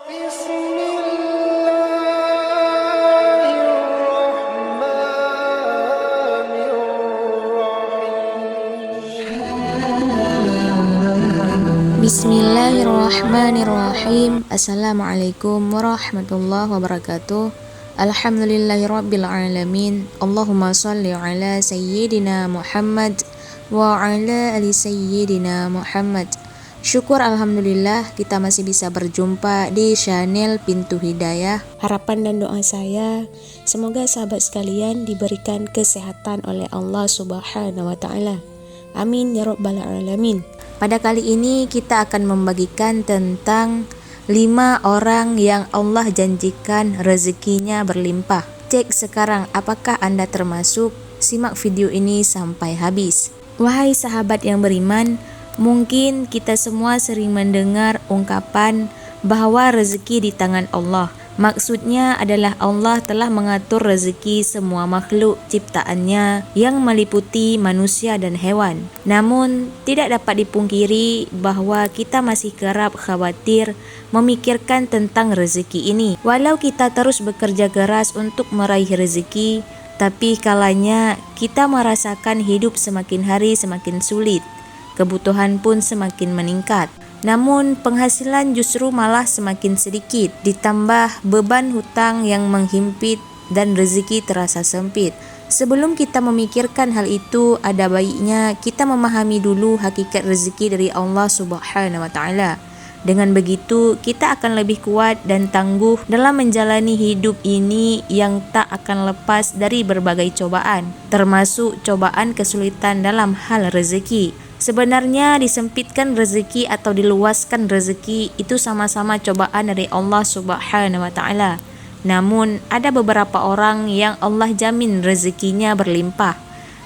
Bismillahirrahmanirrahim. Assalamualaikum warahmatullahi wabarakatuh. Alhamdulillahirabbil alamin. Allahumma shalli ala sayyidina Muhammad wa ala ali sayyidina Muhammad. Syukur alhamdulillah kita masih bisa berjumpa di channel Pintu Hidayah. Harapan dan doa saya semoga sahabat sekalian diberikan kesehatan oleh Allah Subhanahu wa taala. Amin ya rabbal alamin. Pada kali ini kita akan membagikan tentang 5 orang yang Allah janjikan rezekinya berlimpah. Cek sekarang apakah Anda termasuk? Simak video ini sampai habis. Wahai sahabat yang beriman, mungkin kita semua sering mendengar ungkapan bahwa rezeki di tangan Allah. Maksudnya adalah Allah telah mengatur rezeki semua makhluk ciptaannya yang meliputi manusia dan hewan. Namun, tidak dapat dipungkiri bahwa kita masih kerap khawatir memikirkan tentang rezeki ini. Walau kita terus bekerja keras untuk meraih rezeki, tapi kalanya kita merasakan hidup semakin hari semakin sulit. Kebutuhan pun semakin meningkat. Namun penghasilan justru malah semakin sedikit, ditambah beban hutang yang menghimpit dan rezeki terasa sempit. Sebelum kita memikirkan hal itu, ada baiknya kita memahami dulu hakikat rezeki dari Allah Subhanahu wa taala. Dengan begitu, kita akan lebih kuat dan tangguh dalam menjalani hidup ini yang tak akan lepas dari berbagai cobaan, termasuk cobaan kesulitan dalam hal rezeki. Sebenarnya disempitkan rezeki atau diluaskan rezeki itu sama-sama cobaan dari Allah Subhanahu wa taala. Namun ada beberapa orang yang Allah jamin rezekinya berlimpah.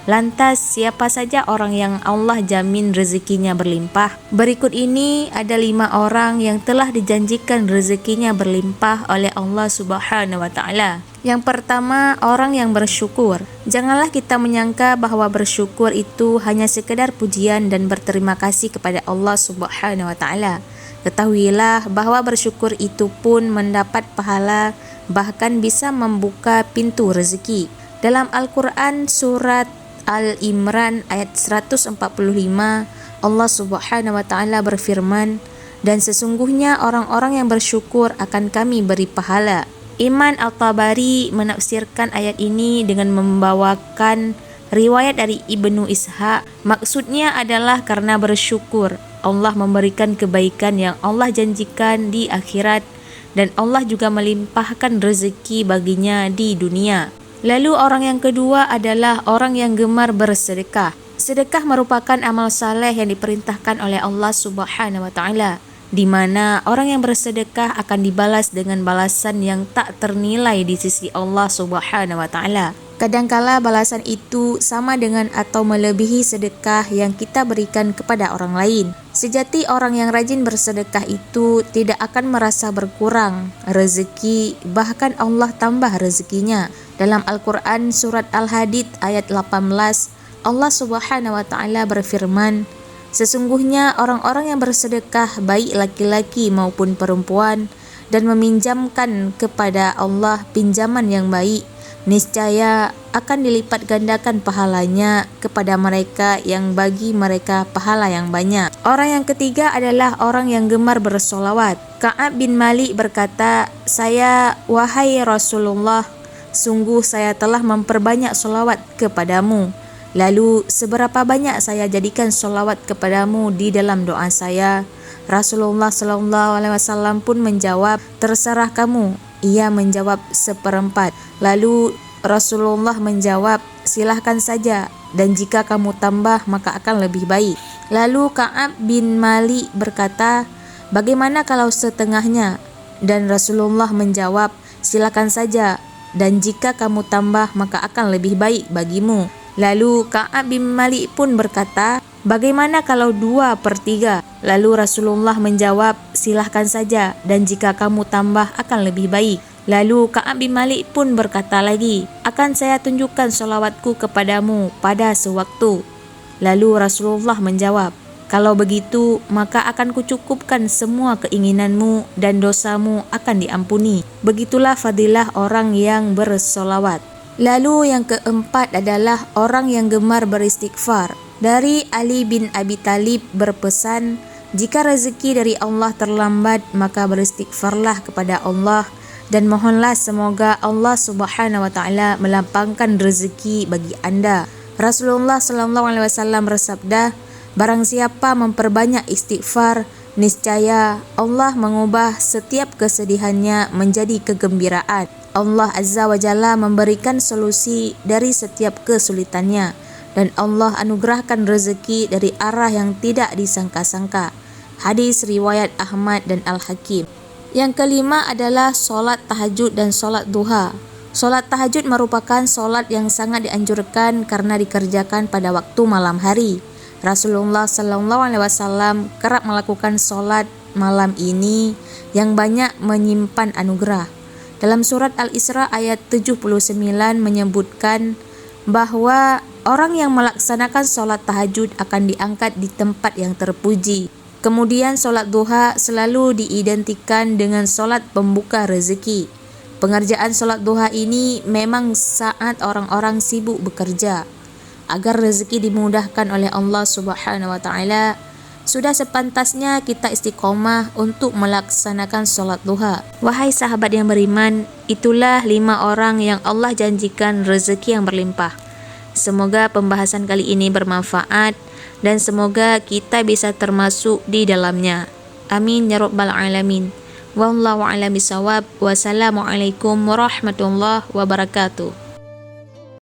Lantas siapa saja orang yang Allah jamin rezekinya berlimpah? Berikut ini ada 5 orang yang telah dijanjikan rezekinya berlimpah oleh Allah Subhanahu wa taala. Yang pertama, orang yang bersyukur. Janganlah kita menyangka bahwa bersyukur itu hanya sekedar pujian dan berterima kasih kepada Allah Subhanahu wa taala. Ketahuilah bahwa bersyukur itu pun mendapat pahala, bahkan bisa membuka pintu rezeki. Dalam Al-Quran surat Al-Imran ayat 145, Allah Subhanahu wa taala berfirman, "Dan sesungguhnya orang-orang yang bersyukur akan kami beri pahala." Iman Al-Tabari menafsirkan ayat ini dengan membawakan riwayat dari Ibnu Ishaq. Maksudnya adalah karena bersyukur Allah memberikan kebaikan yang Allah janjikan di akhirat, dan Allah juga melimpahkan rezeki baginya di dunia. Lalu orang yang kedua adalah orang yang gemar bersedekah. Sedekah merupakan amal saleh yang diperintahkan oleh Allah Subhanahu wa taala, di mana orang yang bersedekah akan dibalas dengan balasan yang tak ternilai di sisi Allah Subhanahu wa taala. Kadangkala balasan itu sama dengan atau melebihi sedekah yang kita berikan kepada orang lain. Sejati orang yang rajin bersedekah itu tidak akan merasa berkurang rezeki, bahkan Allah tambah rezekinya. Dalam Al-Quran surat Al-Hadid ayat 18, Allah Subhanahu wa taala berfirman, "Sesungguhnya orang-orang yang bersedekah baik laki-laki maupun perempuan dan meminjamkan kepada Allah pinjaman yang baik, niscaya akan dilipat gandakan pahalanya kepada mereka yang bagi mereka pahala yang banyak." Orang yang ketiga adalah orang yang gemar bersolawat. Ka'ab bin Malik berkata, wahai Rasulullah, sungguh saya telah memperbanyak solawat kepadamu. Lalu seberapa banyak saya jadikan solawat kepadamu di dalam doa saya? Rasulullah SAW pun menjawab, terserah kamu. Ia menjawab 1/4. Lalu Rasulullah menjawab, silahkan saja, dan jika kamu tambah maka akan lebih baik. Lalu Ka'ab bin Malik berkata, bagaimana kalau setengahnya? Dan Rasulullah menjawab, silakan saja, dan jika kamu tambah maka akan lebih baik bagimu. Lalu Ka'ab bin Malik pun berkata, bagaimana kalau 2/3? Lalu Rasulullah menjawab, silahkan saja, dan jika kamu tambah akan lebih baik. Lalu Ka'ab bin Malik pun berkata lagi, akan saya tunjukkan solawatku kepadamu pada sewaktu. Lalu Rasulullah menjawab, Kalau begitu, maka akan kucukupkan semua keinginanmu dan dosamu akan diampuni. Begitulah fadilah orang yang bersolawat. Lalu yang keempat adalah orang yang gemar beristighfar. Dari Ali bin Abi Thalib berpesan, jika rezeki dari Allah terlambat, maka beristighfarlah kepada Allah dan mohonlah semoga Allah Subhanahu wa taala melapangkan rezeki bagi Anda. Rasulullah sallallahu alaihi wasallam bersabda, barang siapa memperbanyak istighfar, niscaya Allah mengubah setiap kesedihannya menjadi kegembiraan. Allah Azza wa Jalla memberikan solusi dari setiap kesulitannya, dan Allah anugerahkan rezeki dari arah yang tidak disangka-sangka. Hadis riwayat Ahmad dan Al-Hakim. Yang kelima adalah solat tahajud dan solat duha. Solat tahajud merupakan solat yang sangat dianjurkan karena dikerjakan pada waktu malam hari. Rasulullah sallallahu alaihi wasallam kerap melakukan solat malam ini yang banyak menyimpan anugerah. Dalam surat Al-Isra ayat 79 menyebutkan bahwa orang yang melaksanakan solat tahajud akan diangkat di tempat yang terpuji. Kemudian solat duha selalu diidentikan dengan solat pembuka rezeki. Pengerjaan solat duha ini memang saat orang-orang sibuk bekerja. Agar rezeki dimudahkan oleh Allah Subhanahu wa taala, sudah sepantasnya kita istiqomah untuk melaksanakan solat duha. Wahai sahabat yang beriman, itulah 5 orang yang Allah janjikan rezeki yang berlimpah. Semoga pembahasan kali ini bermanfaat dan semoga kita bisa termasuk di dalamnya. Amin ya rabbal alamin. Wallahu a'lam bishawab. Wassalamualaikum warahmatullahi wabarakatuh.